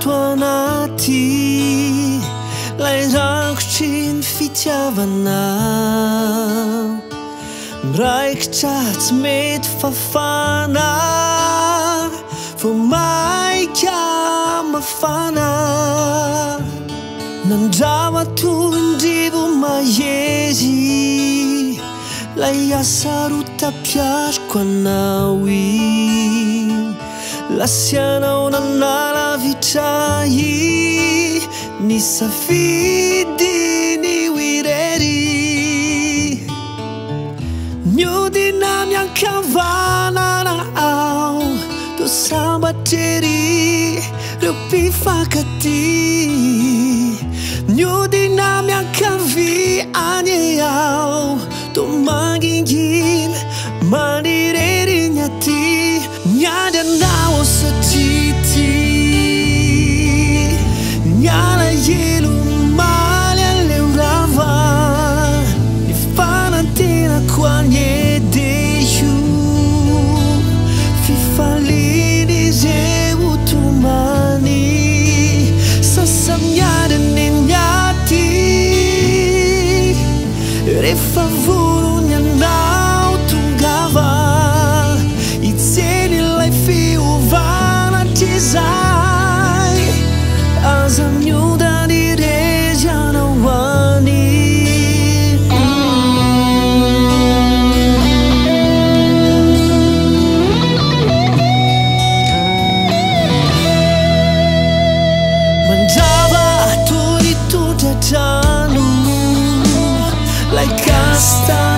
ato anaty lay rankotry ny fitiavanao miraikitra tsy mety fafana vo maika mafana nandrama tondrivo mahery lay asarota-piariko anao iny lasianao nanalavitray ny safidy ny wirery miodina miankavanana ao to sambatrery reo mpifankaty miodina miankavi anye ao to mangingina manireriny aty miady anao satity miala elo maly aleo rava ny fanantenako anyedeio fifaliny zeo tomany sasa miady neny aty rehefa vorony anao tongava itseny lay fiovana trizay aza miodany rezy anao any mandrava tony tondratrano lay kasta